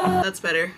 That's better.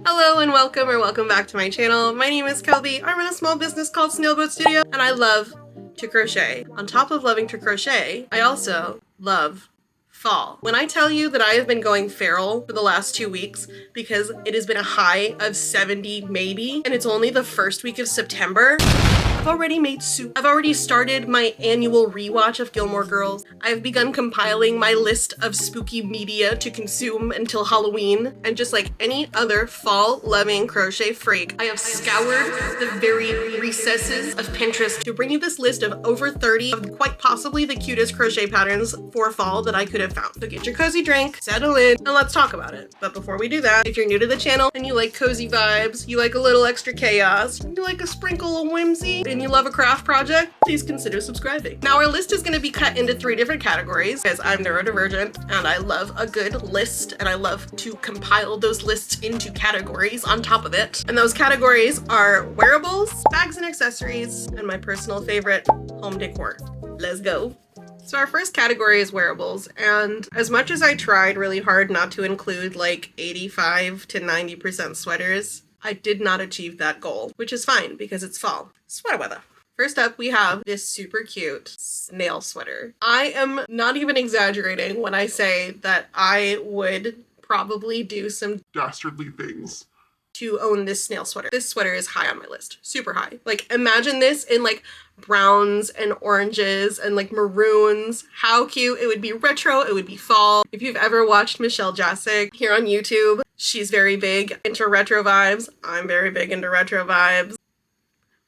Hello and welcome back to my channel. My name is Kelby. I run a small business called Snailboat Studio and I love to crochet. On top of loving to crochet, I also love fall. When I tell you that I have been going feral for the last 2 weeks because it has been a high of 70 maybe, and it's only the first week of September, I've already made soup. I've already started my annual rewatch of Gilmore Girls. I've begun compiling my list of spooky media to consume until Halloween, and just like any other fall-loving crochet freak, I have scoured the very recesses of Pinterest to bring you this list of over 30 of quite possibly the cutest crochet patterns for fall that I could have found. So get your cozy drink, settle in, and let's talk about it. But before we do that, if you're new to the channel and you like cozy vibes, you like a little extra chaos, you like a sprinkle of whimsy, and you love a craft project, please consider subscribing. Now our list is going to be cut into 3 different categories because I'm neurodivergent and I love a good list and I love to compile those lists into categories on top of it. And those categories are wearables, bags and accessories, and my personal favorite, home decor. Let's go. So our first category is wearables, and as much as I tried really hard not to include like 85 to 90% sweaters, I did not achieve that goal, which is fine because it's fall. Sweater weather. First up, we have this super cute snail sweater. I am not even exaggerating when I say that I would probably do some dastardly things to own this snail sweater. This sweater is high on my list, super high. Like imagine this in like browns and oranges and like maroons. How cute. It would be retro, it would be fall. If you've ever watched Michelle Jasek here on YouTube, she's very big into retro vibes. I'm very big into retro vibes.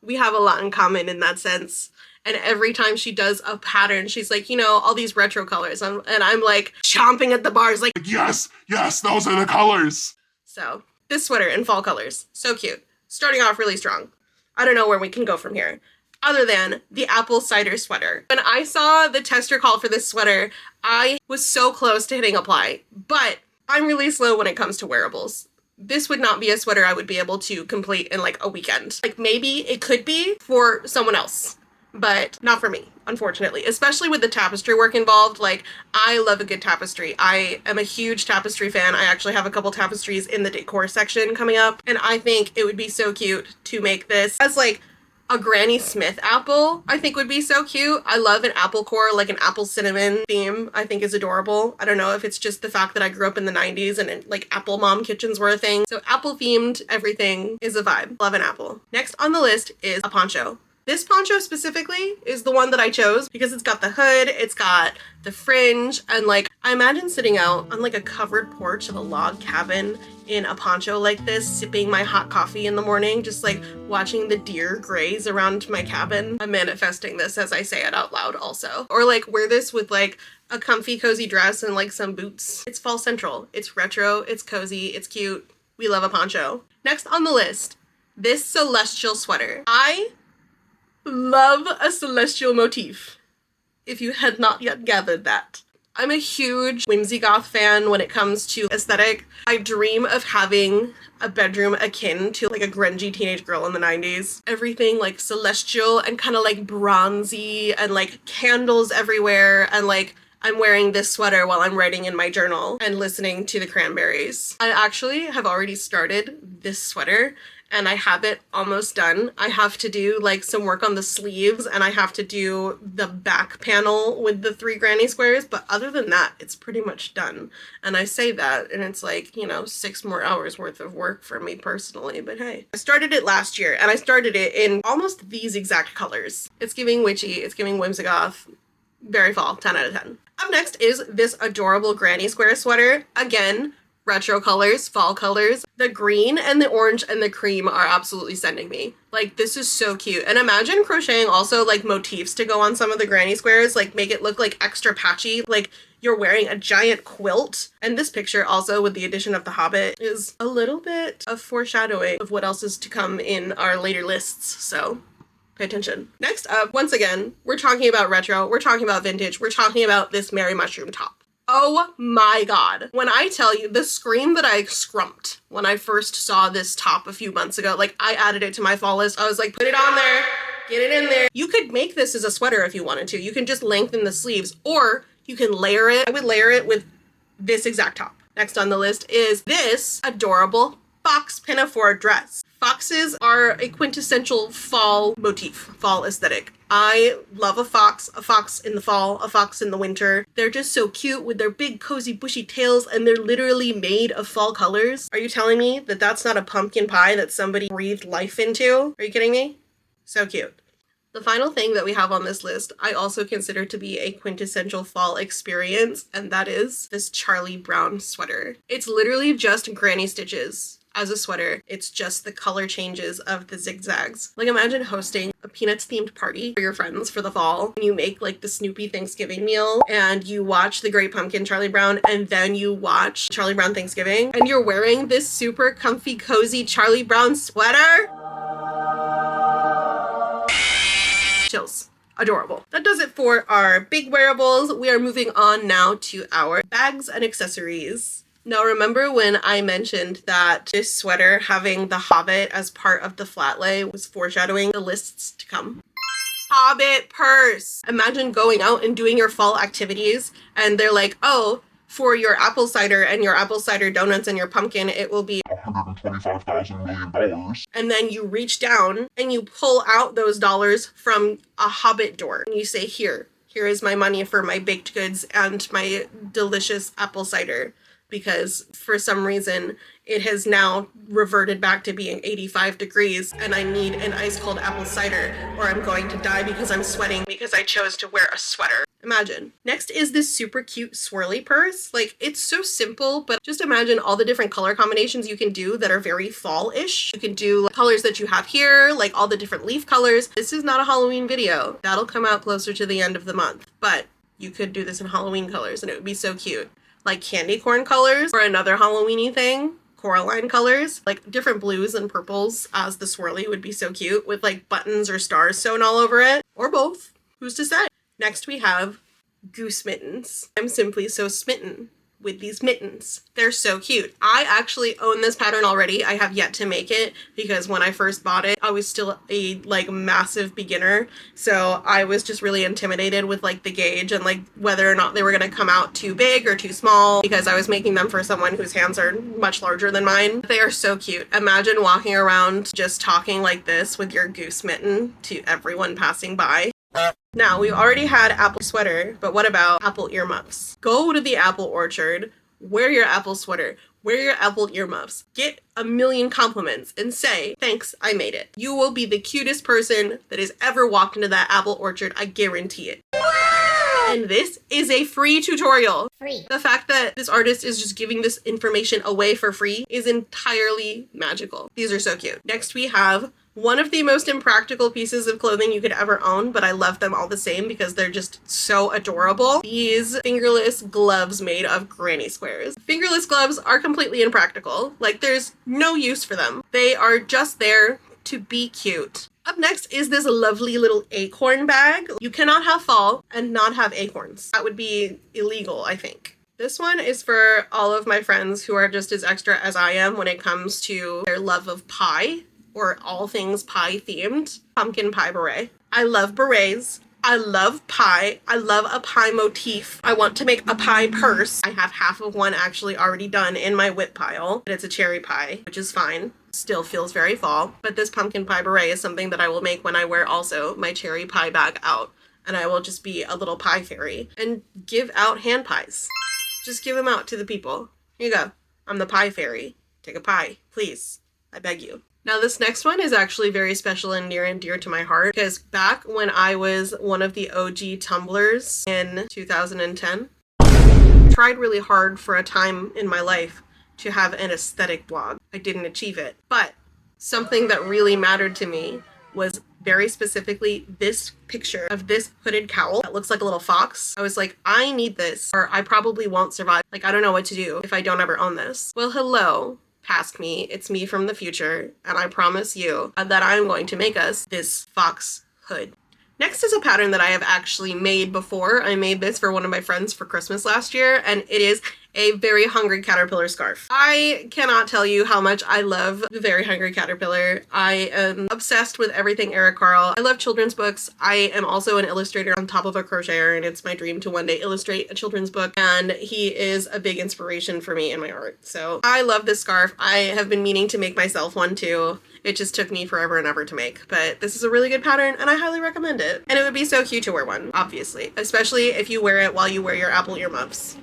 We have a lot in common in that sense. And every time she does a pattern, she's like, you know, all these retro colors. And I'm like chomping at the bars like, yes, those are the colors. So this sweater in fall colors, so cute. Starting off really strong. I don't know where we can go from here, other than the apple cider sweater. When I saw the tester call for this sweater, I was so close to hitting apply, but I'm really slow when it comes to wearables. This would not be a sweater I would be able to complete in like a weekend. Like maybe it could be for someone else, but not for me, unfortunately, especially with the tapestry work involved. Like I love a good tapestry. I am a huge tapestry fan. I actually have a couple tapestries in the decor section coming up, and I think it would be so cute to make this as like a Granny Smith apple. I think would be so cute. I love an apple core, like an apple cinnamon theme. I think is adorable. I don't know if it's just the fact that I grew up in the 90s and like apple mom kitchens were a thing. So apple themed everything is a vibe. Love an apple. Next on the list is a poncho. This poncho specifically is the one that I chose because it's got the hood, it's got the fringe, and like I imagine sitting out on like a covered porch of a log cabin in a poncho like this, sipping my hot coffee in the morning, just like watching the deer graze around my cabin. I'm manifesting this as I say it out loud also. Or like wear this with like a comfy cozy dress and like some boots. It's fall central. It's retro, it's cozy, it's cute. We love a poncho. Next on the list, this celestial sweater. I love a celestial motif, if you had not yet gathered that. I'm a huge whimsy goth fan when it comes to aesthetic. I dream of having a bedroom akin to like a grungy teenage girl in the 90s. Everything like celestial and kind of like bronzy and like candles everywhere, and like I'm wearing this sweater while I'm writing in my journal and listening to the Cranberries. I actually have already started this sweater and I have it almost done. I have to do like some work on the sleeves and I have to do the back panel with the 3 granny squares, but other than that, it's pretty much done. And I say that and it's like, you know, 6 more hours worth of work for me personally, but hey. I started it last year and I started it in almost these exact colors. It's giving witchy, it's giving whimsigoth, very fall, 10 out of 10. Up next is this adorable granny square sweater. Again, retro colors, fall colors. The green and the orange and the cream are absolutely sending me. Like, this is so cute. And imagine crocheting also like motifs to go on some of the granny squares, like make it look like extra patchy, like you're wearing a giant quilt. And this picture also with the addition of the Hobbit is a little bit of foreshadowing of what else is to come in our later lists. So pay attention. Next up, once again, we're talking about retro, we're talking about vintage, we're talking about this Merry Mushroom top. Oh my god. When I tell you the scream that I scrumped when I first saw this top a few months ago, like I added it to my fall list. I was like, put it on there, get it in there. You could make this as a sweater if you wanted to. You can just lengthen the sleeves or you can layer it. I would layer it with this exact top. Next on the list is this adorable fox pinafore dress. Foxes are a quintessential fall motif, fall aesthetic. I love a fox in the fall, a fox in the winter. They're just so cute with their big cozy bushy tails, and they're literally made of fall colors. Are you telling me that that's not a pumpkin pie that somebody breathed life into? Are you kidding me? So cute. The final thing that we have on this list, I also consider to be a quintessential fall experience, and that is this Charlie Brown sweater. It's literally just granny stitches as a sweater. It's just the color changes of the zigzags. Like, imagine hosting a Peanuts themed party for your friends for the fall. You make like the Snoopy Thanksgiving meal and you watch The Great Pumpkin Charlie Brown, and then you watch Charlie Brown Thanksgiving, and you're wearing this super comfy cozy Charlie Brown sweater. Chills. Adorable. That does it for our big wearables. We are moving on now to our bags and accessories. Now, remember when I mentioned that this sweater having the Hobbit as part of the flat lay was foreshadowing the lists to come? Hobbit purse! Imagine going out and doing your fall activities and they're like, oh, for your apple cider and your apple cider donuts and your pumpkin, it will be $125,000 million. And then you reach down and you pull out those dollars from a Hobbit door and you say, here is my money for my baked goods and my delicious apple cider. Because for some reason it has now reverted back to being 85 degrees and I need an ice cold apple cider or I'm going to die because I'm sweating because I chose to wear a sweater. Imagine. Next is this super cute swirly purse. Like, it's so simple, but just imagine all the different color combinations you can do that are very fall-ish. You can do like, colors that you have here, like all the different leaf colors. This is not a Halloween video. That'll come out closer to the end of the month, but you could do this in Halloween colors and it would be so cute. Like candy corn colors or another Halloween-y thing, Coraline colors, like different blues and purples as the swirly would be so cute with like buttons or stars sewn all over it, or both, who's to say? Next we have goose mittens. I'm simply so smitten with these mittens. They're so cute. I actually own this pattern already. I have yet to make it because when I first bought it, I was still a like massive beginner. So I was just really intimidated with like the gauge and like whether or not they were gonna come out too big or too small because I was making them for someone whose hands are much larger than mine. They are so cute. Imagine walking around just talking like this with your goose mitten to everyone passing by. Now, we've already had apple sweater, but what about apple earmuffs? Go to the apple orchard, wear your apple sweater, wear your apple earmuffs, get a million compliments, and say, thanks, I made it. You will be the cutest person that has ever walked into that apple orchard, I guarantee it. And this is a free tutorial. Free. The fact that this artist is just giving this information away for free is entirely magical. These are so cute. Next we have one of the most impractical pieces of clothing you could ever own, but I love them all the same because they're just so adorable. These fingerless gloves made of granny squares. Fingerless gloves are completely impractical. Like, there's no use for them. They are just there to be cute. Up next is this lovely little acorn bag. You cannot have fall and not have acorns. That would be illegal, I think. This one is for all of my friends who are just as extra as I am when it comes to their love of pie, or all things pie themed. Pumpkin pie beret. I love berets. I love pie. I love a pie motif. I want to make a pie purse. I have half of one actually already done in my whip pile, but it's a cherry pie, which is fine. Still feels very fall, but this pumpkin pie beret is something that I will make when I wear also my cherry pie bag out, and I will just be a little pie fairy and give out hand pies. Just give them out to the people. Here you go. I'm the pie fairy. Take a pie, please. I beg you. Now this next one is actually very special and near and dear to my heart because back when I was one of the OG tumblers in 2010, I tried really hard for a time in my life to have an aesthetic blog. I didn't achieve it, but something that really mattered to me was very specifically this picture of this hooded cowl that looks like a little fox. I was like, I need this or I probably won't survive. Like, I don't know what to do if I don't ever own this. Well, hello. Past me, it's me from the future, and I promise you that I'm going to make us this fox hood. Next is a pattern that I have actually made before. I made this for one of my friends for Christmas last year, and it is a Very Hungry Caterpillar scarf. I cannot tell you how much I love the Very Hungry Caterpillar. I am obsessed with everything Eric Carle. I love children's books. I am also an illustrator on top of a crocheter, and it's my dream to one day illustrate a children's book, and he is a big inspiration for me in my art. So I love this scarf. I have been meaning to make myself one too. It just took me forever and ever to make, but this is a really good pattern and I highly recommend it. And it would be so cute to wear one, obviously, especially if you wear it while you wear your Apple earmuffs.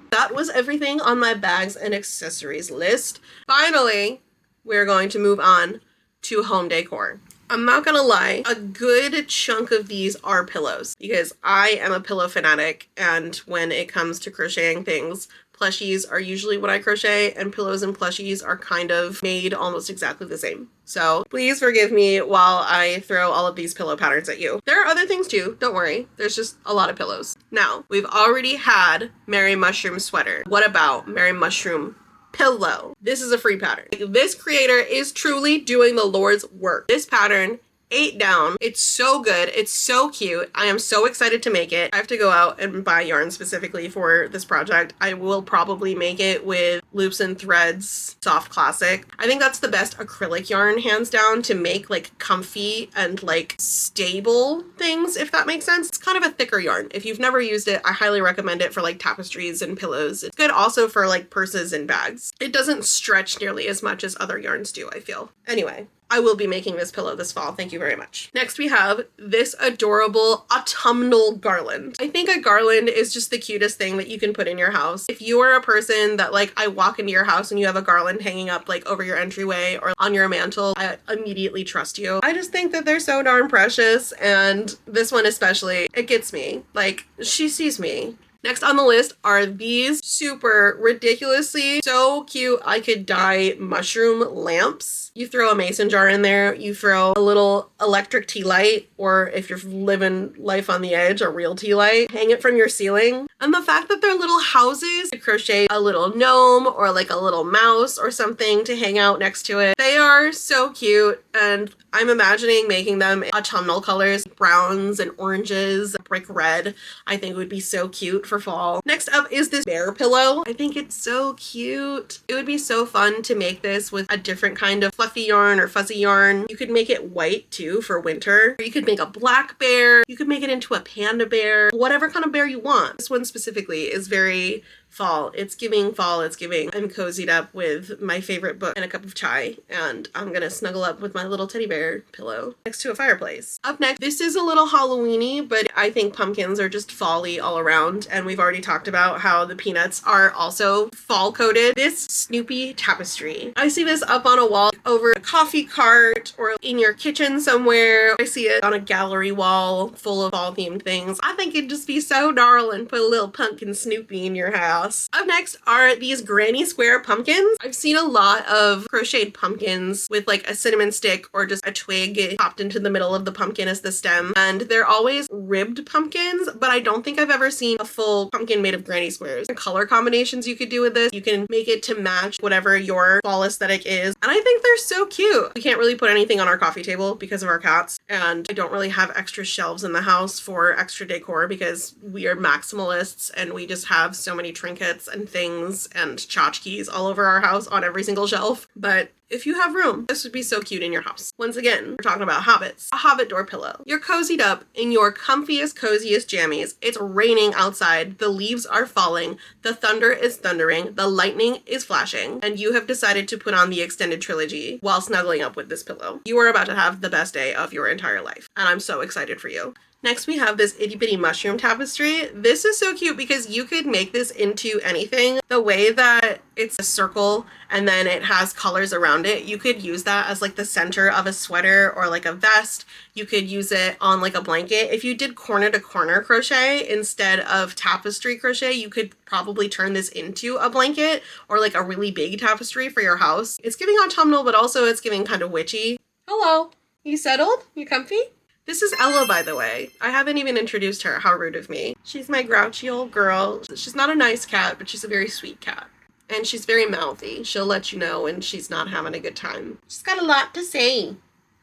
That was everything on my bags and accessories list. Finally, we're going to move on to home decor. I'm not gonna lie, a good chunk of these are pillows because I am a pillow fanatic, and when it comes to crocheting things, plushies are usually what I crochet, and pillows and plushies are kind of made almost exactly the same. So please forgive me while I throw all of these pillow patterns at you. There are other things too, don't worry. There's just a lot of pillows. Now, we've already had Merry Mushroom sweater. What about Merry Mushroom pillow? This is a free pattern. This creator is truly doing the Lord's work. This pattern, 8 down. It's so good. It's so cute. I am so excited to make it. I have to go out and buy yarn specifically for this project. I will probably make it with Loops and Threads Soft Classic. I think that's the best acrylic yarn, hands down, to make like comfy and like stable things, if that makes sense. It's kind of a thicker yarn. If you've never used it, I highly recommend it for like tapestries and pillows. It's good also for like purses and bags. It doesn't stretch nearly as much as other yarns do, I feel. Anyway, I will be making this pillow this fall. Thank you very much. Next, we have this adorable autumnal garland. I think a garland is just the cutest thing that you can put in your house. If you are a person that like, I walk into your house and you have a garland hanging up like over your entryway or on your mantle, I immediately trust you. I just think that they're so darn precious, and this one especially, it gets me. Like, she sees me. Next on the list are these super ridiculously so cute I could dye mushroom lamps. You throw a mason jar in there, you throw a little electric tea light, or if you're living life on the edge, a real tea light, hang it from your ceiling. And the fact that they're little houses, you crochet a little gnome or like a little mouse or something to hang out next to it. They are so cute, and I'm imagining making them autumnal colors, browns and oranges, brick red. I think would be so cute for fall. Next up is this bear pillow. I think it's so cute. It would be so fun to make this with a different kind of fluffy yarn or fuzzy yarn. You could make it white too for winter. You could make a black bear. You could make it into a panda bear, whatever kind of bear you want. This one specifically is very fall. It's giving fall. It's giving I'm cozied up with my favorite book and a cup of chai, and I'm gonna snuggle up with my little teddy bear pillow next to a fireplace. Up next, this is a little Halloweeny, but I think pumpkins are just fall-y all around, and we've already talked about how the peanuts are also fall coated. This Snoopy tapestry. I see this up on a wall over a coffee cart or in your kitchen somewhere. I see it on a gallery wall full of fall themed things. I think it'd just be so darling, put a little pumpkin Snoopy in your house. Up next are these granny square pumpkins. I've seen a lot of crocheted pumpkins with like a cinnamon stick or just a twig popped into the middle of the pumpkin as the stem, and they're always ribbed pumpkins, but I don't think I've ever seen a full pumpkin made of granny squares. The color combinations you could do with this, you can make it to match whatever your fall aesthetic is, and I think they're so cute. We can't really put anything on our coffee table because of our cats, and I don't really have extra shelves in the house for extra decor because we are maximalists and we just have so many trinkets and things and tchotchkes all over our house on every single shelf. But if you have room, this would be so cute in your house. Once again, we're talking about hobbits. A hobbit door pillow. You're cozied up in your comfiest, coziest jammies. It's raining outside. The leaves are falling. The thunder is thundering. The lightning is flashing. And you have decided to put on the extended trilogy while snuggling up with this pillow. You are about to have the best day of your entire life. And I'm so excited for you. Next, we have this itty bitty mushroom tapestry. This is so cute because you could make this into anything. The way that it's a circle and then it has colors around it, you could use that as like the center of a sweater or like a vest. You could use it on like a blanket. If you did corner to corner crochet instead of tapestry crochet, you could probably turn this into a blanket or like a really big tapestry for your house. It's giving autumnal, but also it's giving kind of witchy. Hello, you settled? You comfy? This is Ella, by the way. I haven't even introduced her. How rude of me. She's my grouchy old girl. She's not a nice cat, but she's a very sweet cat. And she's very mouthy. She'll let you know when she's not having a good time. She's got a lot to say.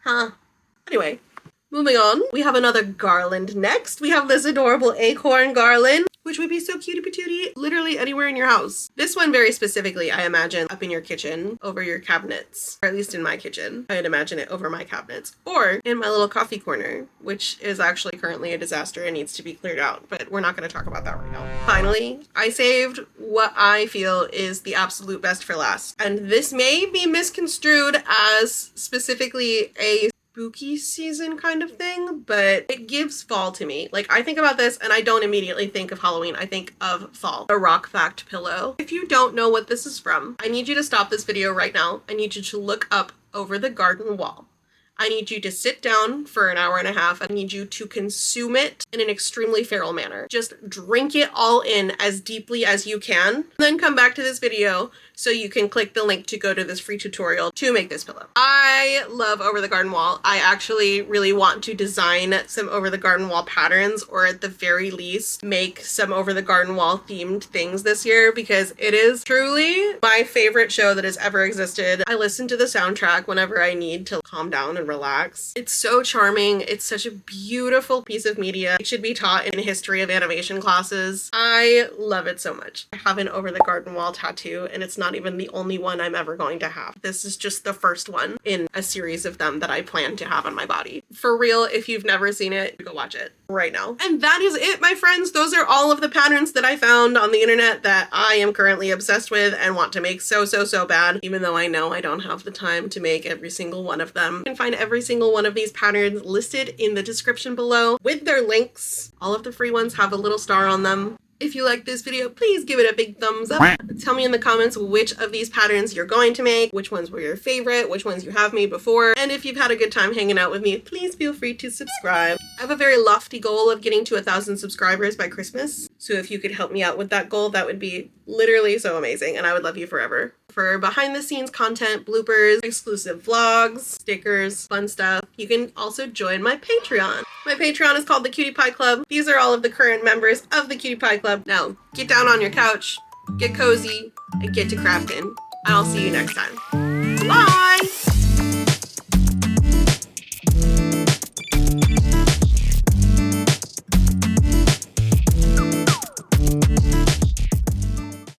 Huh? Anyway, moving on. We have another garland next. We have this adorable acorn garland. which would be so cutie patootie literally anywhere in your house. This one very specifically, I imagine up in your kitchen, over your cabinets, or at least in my kitchen. I'd imagine it over my cabinets, or in my little coffee corner, which is actually currently a disaster and needs to be cleared out, but we're not going to talk about that right now. Finally, I saved what I feel is the absolute best for last, and this may be misconstrued as specifically a spooky season kind of thing, but it gives fall to me. Like, I think about this and I don't immediately think of Halloween, I think of fall. A rock fact pillow. If you don't know what this is from, I need you to stop this video right now. I need you to look up Over the Garden Wall. I need you to sit down for an hour and a half. I need you to consume it in an extremely feral manner. Just drink it all in as deeply as you can. Then come back to this video so you can click the link to go to this free tutorial to make this pillow. I love Over the Garden Wall. I actually really want to design some Over the Garden Wall patterns, or at the very least make some Over the Garden Wall themed things this year, because it is truly my favorite show that has ever existed. I listen to the soundtrack whenever I need to calm down and relax. It's so charming. It's such a beautiful piece of media. It should be taught in history of animation classes. I love it so much. I have an Over the Garden Wall tattoo, and it's not even the only one I'm ever going to have. This is just the first one in a series of them that I plan to have on my body. For real, if you've never seen it, go watch it right now. And that is it, my friends. Those are all of the patterns that I found on the internet that I am currently obsessed with and want to make so bad, even though I know I don't have the time to make every single one of them. You can find every single one of these patterns listed in the description below with their links. All of the free ones have a little star on them. If you like this video, please give it a big thumbs up. Tell me in the comments which of these patterns you're going to make, which ones were your favorite, which ones you have made before, and if you've had a good time hanging out with me, please feel free to subscribe. I have a very lofty goal of getting to 1,000 subscribers by Christmas, so if you could help me out with that goal, that would be literally so amazing, and I would love you forever. For behind the scenes content, bloopers, exclusive vlogs, stickers, fun stuff, you can also join my Patreon. My Patreon is called the Cutie Pie Club. These are all of the current members of the Cutie Pie Club. Now, get down on your couch, get cozy, and get to crafting. And I'll see you next time. Bye!